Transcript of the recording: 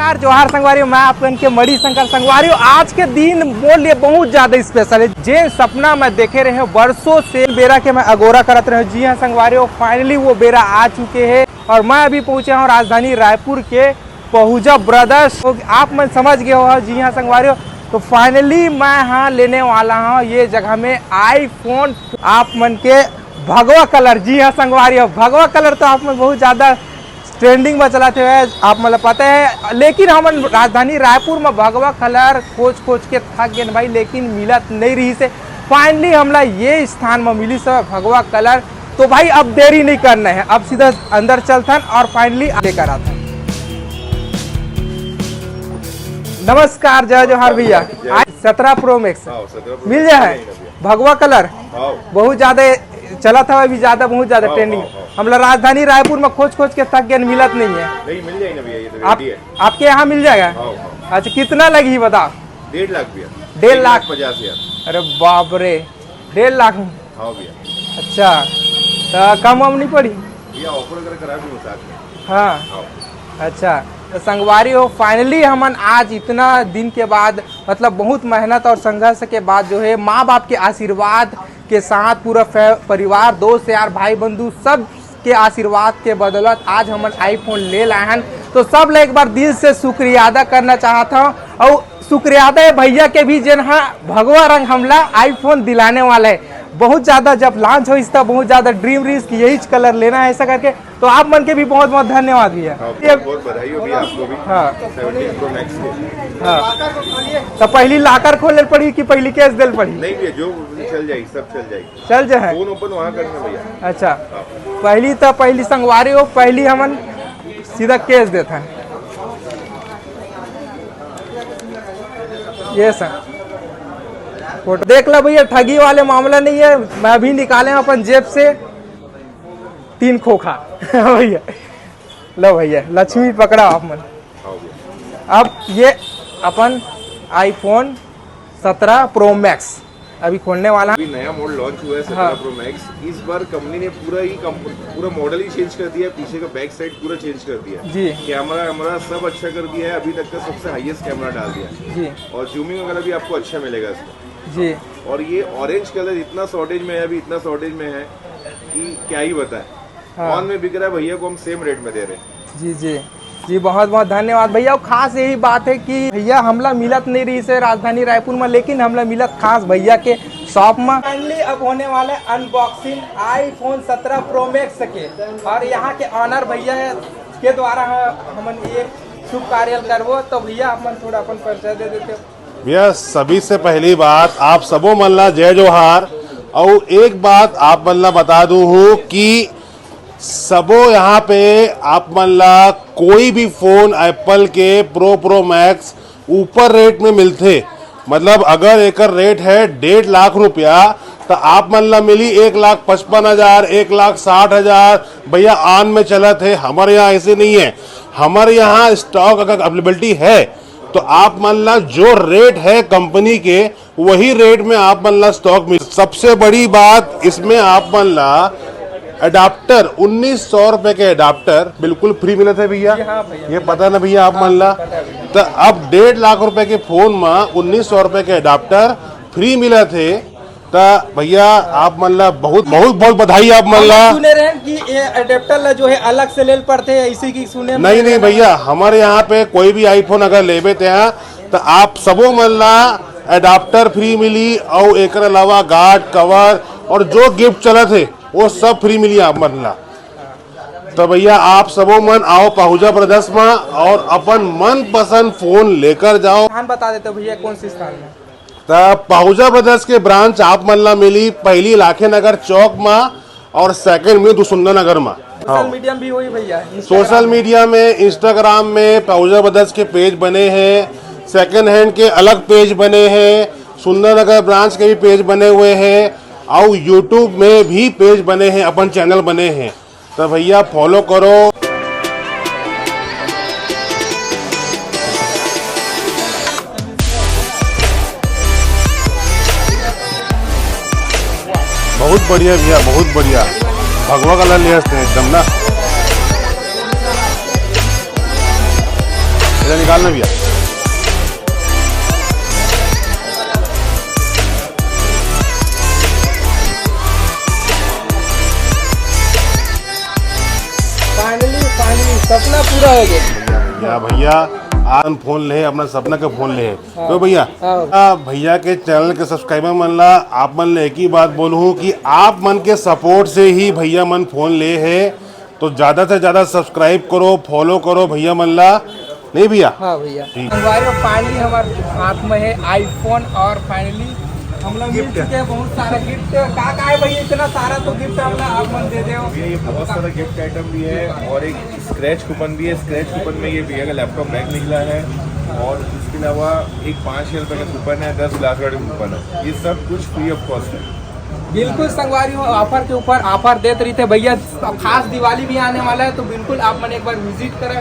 नमस्कार जोहार संगवारी, मैं अपन के मणि शंकर संगवारी। आज के दिन बोलिए बहुत ज्यादा स्पेशल है। जे सपना मैं देखे रहे वर्षों से बेरा के मैं अगोरा करत रहे। जी हाँ संगवारी, फाइनली वो बेरा आ चुके हैं और मैं अभी पहुंचे हूँ राजधानी रायपुर के पहुजा ब्रदर्स। तो आप मैं समझ गए हो। जी हाँ संगवारी, तो फाइनली मैं यहाँ लेने वाला हूँ ये जगह में आईफोन आप मन के भगवा कलर। जी हाँ संगवारी, भगवा कलर तो आप में बहुत ज़्यादा ट्रेंडिंग में चलाते हुए आप मतलब पता है, लेकिन हम राजधानी रायपुर में भगवा कलर खोज के थक गए भाई, लेकिन मिलत नहीं रही से फाइनली हमला ये स्थान में मिली सब भगवा कलर। तो भाई अब देरी नहीं करना है, अब सीधा अंदर चलता और फाइनली लेकर आता। नमस्कार, जय जोहार भैया। आज 17 प्रो मैक्स मिल जाए भगवा कलर, बहुत ज्यादा चला था अभी, ज्यादा बहुत ज्यादा ट्रेंडिंग। हम लोग राजधानी रायपुर में खोज के थक गए, मिलत नहीं है। नहीं मिल जाएगा भैया, ये तो रेडी है। आपके यहाँ मिल जाएगा? अच्छा कितना लगी बताओ? 1.5 लाख भैया। 1.5 लाख 50,000। अरे बाप रे, 1.5 लाख। हाँ भैया। अच्छा तो कम वम नहीं पड़ी भैया, ऑफर अगर करा भी साथ में। हाँ अच्छा। तो संगवारी हो फाइनली हमन आज इतना दिन के बाद मतलब बहुत मेहनत और संघर्ष के बाद जो है माँ बाप के आशीर्वाद के साथ पूरा परिवार दोस्त यार भाई बंधु सब के आशीर्वाद के बदौलत आज हमन आईफोन ले लाए हैं। तो सब लोग एक बार दिल से शुक्रिया अदा करना चाहता हूँ और शुक्रिया है भैया के भी जिन हाँ भगवा रंग हमला आईफोन दिलाने वाला है। बहुत ज़्यादा जब लॉन्च हो इसका बहुत ज़्यादा ड्रीम रिस्क यही कलर लेना है ऐसा करके, तो आप मन के भी बहुत बहुत धन्यवाद भैया। बहुत बधाई हो भैया आपको भी। हाँ 17 प्रो मैक्स के। हाँ तो पहली लाकर खोले पड़ी कि पहली कैश दिल पड़ी? नहीं भैया, जो चल जाएगी सब चल जाएगी। चल जाए फोन ओपन वहाँ करना भैया। अच्छा पहली संगवारी हो, पहली हमन सीधा कैश देता है ये सर। फोटो देख लो भैया, ठगी वाले मामला नहीं है। मैं भी निकाले अपन जेब से 3 खोखा भैया। लो भैया लक्ष्मी पकड़ा आप मन। अब ये अपन आईफोन 17 प्रो मैक्स अभी खोलने वाला है। अभी नया मॉडल लॉन्च हुआ है 17 प्रो मैक्स। इस बार कंपनी ने पूरा मॉडल ही चेंज कर दिया है। पीछे का बैक साइड पूरा चेंज कर दिया है जी। कैमरा सब अच्छा कर दिया है। अभी तक का सबसे हाईएस्ट कैमरा डाल दिया है जी। और जूमिंग वगैरह भी आपको अच्छा मिलेगा इसमें जी। और ये ऑरेंज कलर इतना शॉर्टेज में है, अभी इतना शॉर्टेज में है कि क्या ही बताएं। हाँ। ऑन में बिक रहा है भैया को, हम सेम रेट में दे रहे हैं। जी जी जी, बहुत बहुत धन्यवाद भैया। और खास यही बात है कि भैया हमला मिलत नहीं रही से राजधानी रायपुर में, लेकिन हमला मिलत खास भैया के शॉप में। फाइनली अब होने वाले अनबॉक्सिंग आईफोन 17 प्रो मैक्स के, और यहाँ के ऑनर भैया के द्वारा हमन ये शुभ कार्य करवो। तो भैया आप मन थोड़ा अपन परिचय दे देते हो। भैया सभी से पहली बात आप सबो मल्ला जय जोहार। और एक बात आप मल्ला बता दूं हूँ कि सबो यहाँ पे आप मल्ला कोई भी फोन एप्पल के प्रो मैक्स ऊपर रेट में मिलते। मतलब अगर एक रेट है 1.5 लाख रुपया तो आप मल्ला मिली 1,55,000 1,60,000 भैया आन में चला थे। हमारे यहाँ ऐसे नहीं है। हमारे यहाँ स्टॉक अगर अवेलेबिलिटी है तो आप मल्ला जो रेट है कंपनी के वही रेट में आप मल्ला स्टॉक मिल। सबसे बड़ी बात इसमें आप मल्ला अडाप्टर 1900 रुपए के अडाप्टर बिल्कुल फ्री मिले थे भैया। ये पता ना भैया आप मल्ला। तो अब 1.5 लाख रुपए के फोन में 1900 रुपए के अडाप्टर फ्री मिले थे। तो भैया आप मल्ला बहुत बहुत बहुत बधाई आप मल्ला। सुने रहे कि ये अडेप्टर जो है अलग से ले पड़ते हैं इसी की सुने? नहीं भैया, हमारे यहाँ पे कोई भी आईफोन अगर ले बेते हैं तो आप सबो मल्ला अडाप्टर फ्री मिली और एक अलावा गार्ड कवर और जो गिफ्ट चला थे वो सब फ्री मिली आप मल्ला। तो भैया आप सबो मन आओ पहुजा ब्रदर्स में और अपन मन पसंद फोन लेकर जाओ। स्थान बता देते भैया कौन सी स्थान में? तो पहुजा ब्रदर्स के ब्रांच आप मल्ला मिली पहली लाखे नगर चौक में और सेकंड में दुसुंदर नगर में। सोशल मीडिया भी हुई भैया? सोशल मीडिया में इंस्टाग्राम में पहुजा ब्रदर्स के पेज बने हैं, सेकंड हैंड के अलग पेज बने हैं, सुंदर नगर ब्रांच के भी पेज बने हुए हैं और यूट्यूब में भी पेज बने हैं, अपन चैनल बने हैं। तो भैया फॉलो करो। बहुत बढ़िया भैया, बहुत बढ़िया। भगवा कलर ले एकदम ना इधर निकालना भैया। फाइनली सपना पूरा हो गया। या भैया आज फोन ले अपना सपना का फोन ले तो भैया भैया के चैनल के सब्सक्राइबर मन ला आप मन ले एक ही बात बोलूँ कि आप मन के सपोर्ट से ही भैया मन फोन ले है, तो ज्यादा से ज्यादा सब्सक्राइब करो, फॉलो करो भैया मन ला। नहीं भैया? हाँ भैया। फाइनली हमारे हाथ में है आईफोन और फाइनली हम लोग मिल चुके हैं बहुत सारा गिफ्ट। का है भैया इतना सारा तो गिफ्ट हम लोग आप मन दे दे। ये बहुत सारा गिफ्ट आइटम भी है और एक स्क्रैच कूपन भी है। स्क्रैच कूपन में ये भैया का लैपटॉप बैग निकला है और इसके अलावा एक 5,000 रुपये का कूपन है, 10 ग्लास का कूपन है। ये सब कुछ फ्री ऑफ कॉस्ट है। बिल्कुल संगवारी हो, ऑफर के ऊपर ऑफर देते रहते भैया। खास दिवाली भी आने वाला है तो बिल्कुल आप मन एक बार विजिट करें।